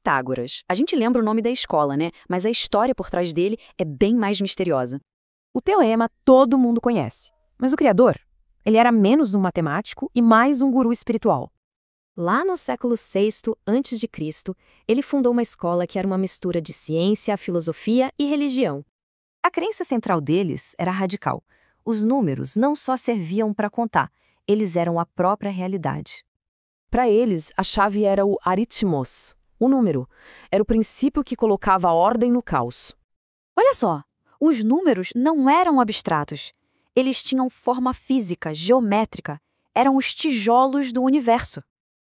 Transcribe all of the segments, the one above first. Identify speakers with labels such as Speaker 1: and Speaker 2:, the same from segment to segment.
Speaker 1: Pitágoras. A gente lembra o nome da escola, né? Mas a história por trás dele é bem mais misteriosa.
Speaker 2: O teorema todo mundo conhece, mas o criador, ele era menos um matemático e mais um guru espiritual.
Speaker 3: Lá no século VI a.C., ele fundou uma escola que era uma mistura de ciência, filosofia e religião.
Speaker 4: A crença central deles era radical. Os números não só serviam para contar, eles eram a própria realidade.
Speaker 2: Para eles, a chave era o aritmos, o número. Era o princípio que colocava ordem no caos.
Speaker 5: Olha só, os números não eram abstratos. Eles tinham forma física, geométrica. Eram os tijolos do universo.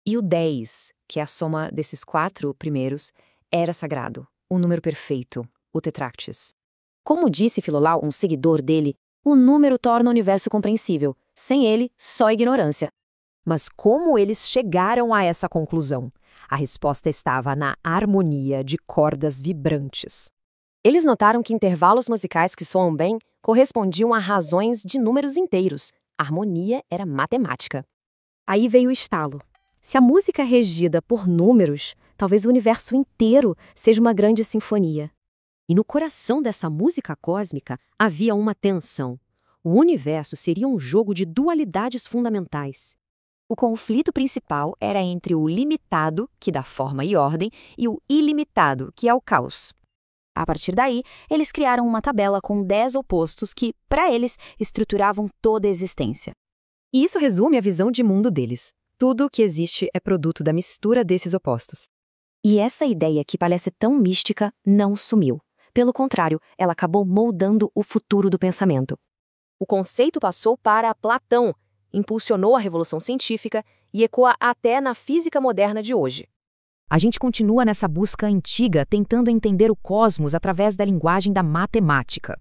Speaker 4: E o 10, que é a soma desses 4 primeiros, era sagrado, o número perfeito, o tetractis.
Speaker 3: Como disse Filolau, um seguidor dele, o número torna o universo compreensível. Sem ele, só ignorância.
Speaker 6: Mas como eles chegaram a essa conclusão? A resposta estava na harmonia de cordas vibrantes.
Speaker 3: Eles notaram que intervalos musicais que soam bem correspondiam a razões de números inteiros. A harmonia era matemática. Aí veio o estalo. Se a música é regida por números, talvez o universo inteiro seja uma grande sinfonia.
Speaker 4: E no coração dessa música cósmica havia uma tensão. O universo seria um jogo de dualidades fundamentais. O conflito principal era entre o limitado, que dá forma e ordem, e o ilimitado, que é o caos.
Speaker 3: A partir daí, eles criaram uma tabela com 10 opostos que, para eles, estruturavam toda a existência.
Speaker 4: E isso resume a visão de mundo deles. Tudo o que existe é produto da mistura desses opostos. E essa ideia que parece tão mística não sumiu. Pelo contrário, ela acabou moldando o futuro do pensamento.
Speaker 3: O conceito passou para Platão, impulsionou a revolução científica e ecoa até na física moderna de hoje.
Speaker 6: A gente continua nessa busca antiga, tentando entender o cosmos através da linguagem da matemática.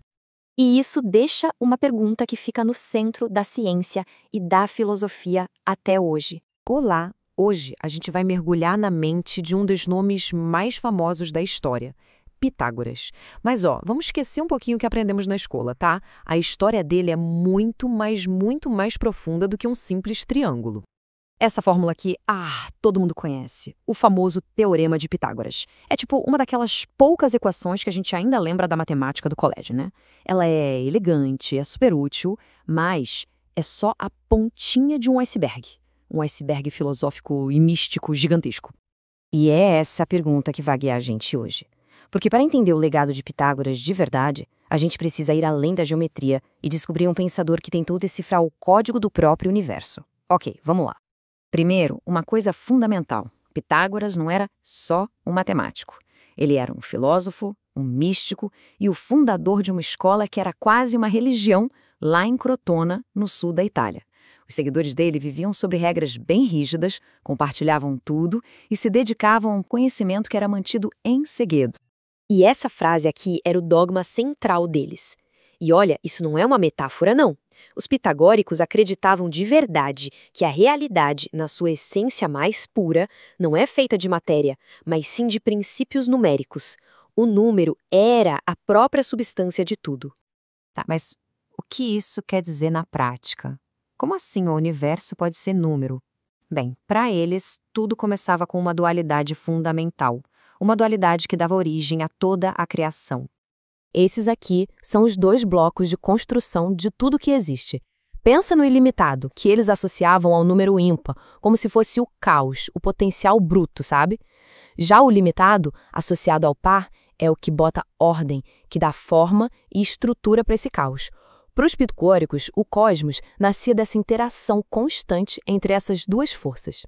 Speaker 4: E isso deixa uma pergunta que fica no centro da ciência e da filosofia até hoje.
Speaker 6: Olá! Hoje a gente vai mergulhar na mente de um dos nomes mais famosos da história, Pitágoras. Mas vamos esquecer um pouquinho o que aprendemos na escola, tá? A história dele é muito mais profunda do que um simples triângulo. Essa fórmula aqui, todo mundo conhece. O famoso Teorema de Pitágoras. É tipo uma daquelas poucas equações que a gente ainda lembra da matemática do colégio, né? Ela é elegante, é super útil, mas é só a pontinha de um iceberg. Um iceberg filosófico e místico gigantesco.
Speaker 4: E é essa a pergunta que vai guiar a gente hoje. Porque para entender o legado de Pitágoras de verdade, a gente precisa ir além da geometria e descobrir um pensador que tentou decifrar o código do próprio universo. Ok, vamos lá. Primeiro, uma coisa fundamental. Pitágoras não era só um matemático. Ele era um filósofo, um místico e o fundador de uma escola que era quase uma religião lá em Crotona, no sul da Itália. Os seguidores dele viviam sob regras bem rígidas, compartilhavam tudo e se dedicavam a um conhecimento que era mantido em segredo.
Speaker 3: E essa frase aqui era o dogma central deles. E olha, isso não é uma metáfora, não. Os pitagóricos acreditavam de verdade que a realidade, na sua essência mais pura, não é feita de matéria, mas sim de princípios numéricos. O número era a própria substância de tudo.
Speaker 4: Tá, mas o que isso quer dizer na prática? Como assim o universo pode ser número? Bem, para eles, tudo começava com uma dualidade fundamental. Uma dualidade que dava origem a toda a criação.
Speaker 2: Esses aqui são os 2 blocos de construção de tudo que existe. Pensa no ilimitado, que eles associavam ao número ímpar, como se fosse o caos, o potencial bruto, sabe? Já o limitado, associado ao par, é o que bota ordem, que dá forma e estrutura para esse caos. Para os pitagóricos, o cosmos nascia dessa interação constante entre essas 2 forças.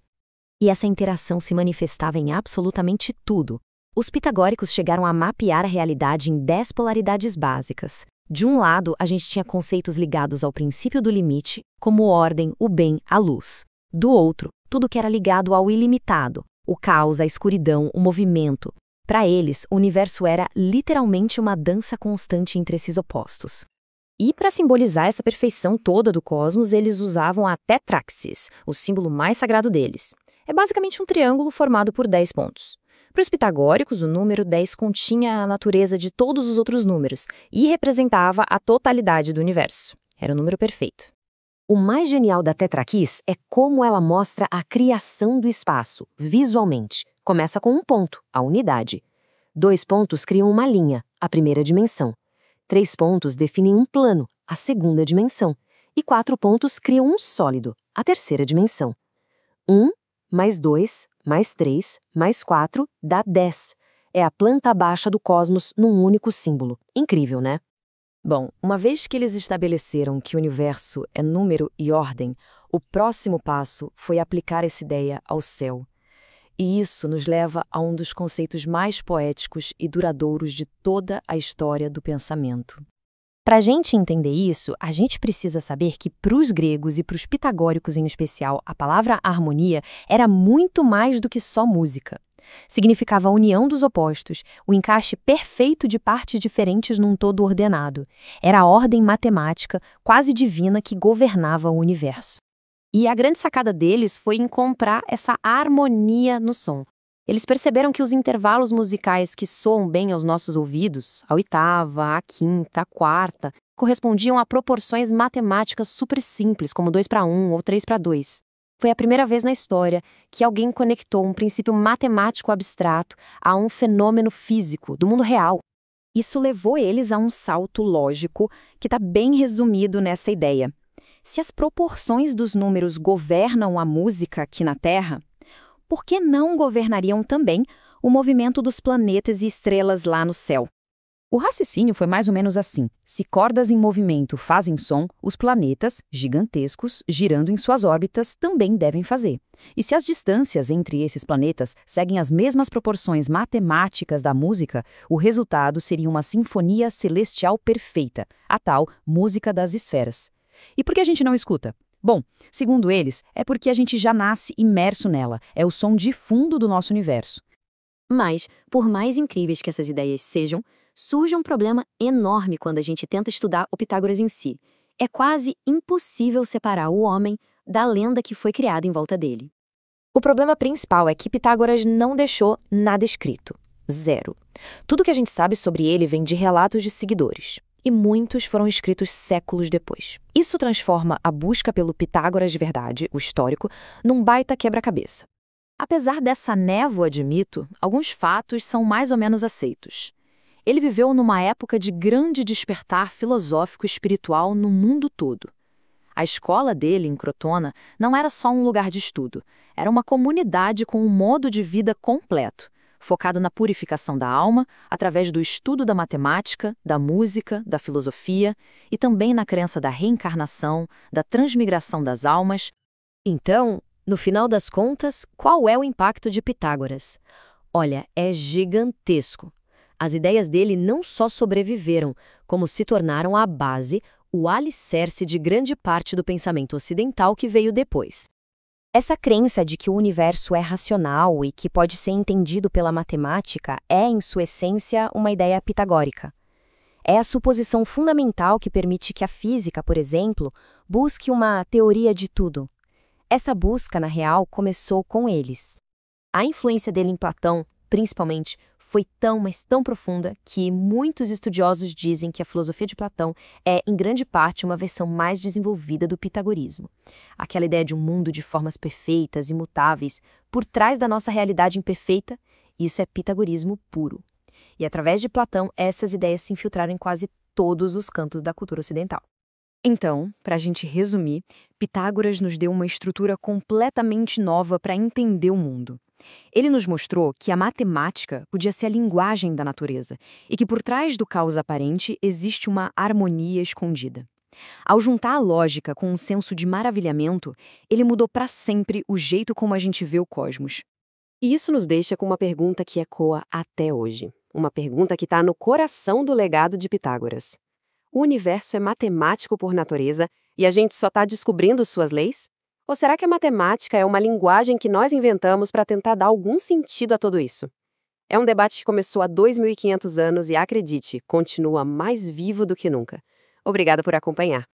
Speaker 4: E essa interação se manifestava em absolutamente tudo. Os pitagóricos chegaram a mapear a realidade em 10 polaridades básicas. De um lado, a gente tinha conceitos ligados ao princípio do limite, como ordem, o bem, a luz. Do outro, tudo que era ligado ao ilimitado, o caos, a escuridão, o movimento. Para eles, o universo era literalmente uma dança constante entre esses opostos. E para simbolizar essa perfeição toda do cosmos, eles usavam a tetraxis, o símbolo mais sagrado deles. É basicamente um triângulo formado por 10 pontos. Para os pitagóricos, o número 10 continha a natureza de todos os outros números e representava a totalidade do universo. Era o número perfeito. O mais genial da tetraquis é como ela mostra a criação do espaço, visualmente,
Speaker 3: Começa com um ponto, a unidade. 2 pontos criam uma linha, a primeira dimensão. 3 pontos definem um plano, a segunda dimensão. E 4 pontos criam um sólido, a terceira dimensão. 1 mais 2 mais 3 mais 4 dá 10. É a planta baixa do cosmos num único símbolo. Incrível, né?
Speaker 4: Bom, uma vez que eles estabeleceram que o universo é número e ordem, o próximo passo foi aplicar essa ideia ao céu. E isso nos leva a um dos conceitos mais poéticos e duradouros de toda a história do pensamento. Para a gente entender isso, a gente precisa saber que para os gregos e para os pitagóricos em especial, a palavra harmonia era muito mais do que só música. Significava a união dos opostos, o encaixe perfeito de partes diferentes num todo ordenado. Era a ordem matemática, quase divina, que governava o universo. E a grande sacada deles foi encontrar essa harmonia no som. Eles perceberam que os intervalos musicais que soam bem aos nossos ouvidos, a oitava, a quinta, a quarta, correspondiam a proporções matemáticas super simples, como 2:1 ou 3:2. Foi a primeira vez na história que alguém conectou um princípio matemático abstrato a um fenômeno físico do mundo real. Isso levou eles a um salto lógico que está bem resumido nessa ideia. Se as proporções dos números governam a música aqui na Terra, por que não governariam também o movimento dos planetas e estrelas lá no céu? O raciocínio foi mais ou menos assim. Se cordas em movimento fazem som, os planetas, gigantescos, girando em suas órbitas, também devem fazer. E se as distâncias entre esses planetas seguem as mesmas proporções matemáticas da música, o resultado seria uma sinfonia celestial perfeita, a tal música das esferas. E por que a gente não escuta? Bom, segundo eles, é porque a gente já nasce imerso nela, é o som de fundo do nosso universo.
Speaker 3: Mas, por mais incríveis que essas ideias sejam, surge um problema enorme quando a gente tenta estudar o Pitágoras em si. É quase impossível separar o homem da lenda que foi criada em volta dele.
Speaker 2: O problema principal é que Pitágoras não deixou nada escrito. Zero. Tudo que a gente sabe sobre ele vem de relatos de seguidores. E muitos foram escritos séculos depois. Isso transforma a busca pelo Pitágoras de verdade, o histórico, num baita quebra-cabeça. Apesar dessa névoa de mito, alguns fatos são mais ou menos aceitos. Ele viveu numa época de grande despertar filosófico e espiritual no mundo todo. A escola dele, em Crotona, não era só um lugar de estudo, era uma comunidade com um modo de vida completo, focado na purificação da alma, através do estudo da matemática, da música, da filosofia e também na crença da reencarnação, da transmigração das almas.
Speaker 4: Então, no final das contas, qual é o impacto de Pitágoras? Olha, é gigantesco. As ideias dele não só sobreviveram, como se tornaram a base, o alicerce de grande parte do pensamento ocidental que veio depois. Essa crença de que o universo é racional e que pode ser entendido pela matemática é, em sua essência, uma ideia pitagórica. É a suposição fundamental que permite que a física, por exemplo, busque uma teoria de tudo. Essa busca, na real, começou com eles. A influência dele em Platão, principalmente, foi tão, mas tão profunda que muitos estudiosos dizem que a filosofia de Platão é, em grande parte, uma versão mais desenvolvida do pitagorismo. Aquela ideia de um mundo de formas perfeitas, imutáveis, por trás da nossa realidade imperfeita, isso é pitagorismo puro. E através de Platão, essas ideias se infiltraram em quase todos os cantos da cultura ocidental.
Speaker 1: Então, para a gente resumir, Pitágoras nos deu uma estrutura completamente nova para entender o mundo. Ele nos mostrou que a matemática podia ser a linguagem da natureza e que por trás do caos aparente existe uma harmonia escondida. Ao juntar a lógica com um senso de maravilhamento, ele mudou para sempre o jeito como a gente vê o cosmos.
Speaker 3: E isso nos deixa com uma pergunta que ecoa até hoje. Uma pergunta que está no coração do legado de Pitágoras. O universo é matemático por natureza e a gente só está descobrindo suas leis? Ou será que a matemática é uma linguagem que nós inventamos para tentar dar algum sentido a tudo isso? É um debate que começou há 2.500 anos e, acredite, continua mais vivo do que nunca. Obrigada por acompanhar.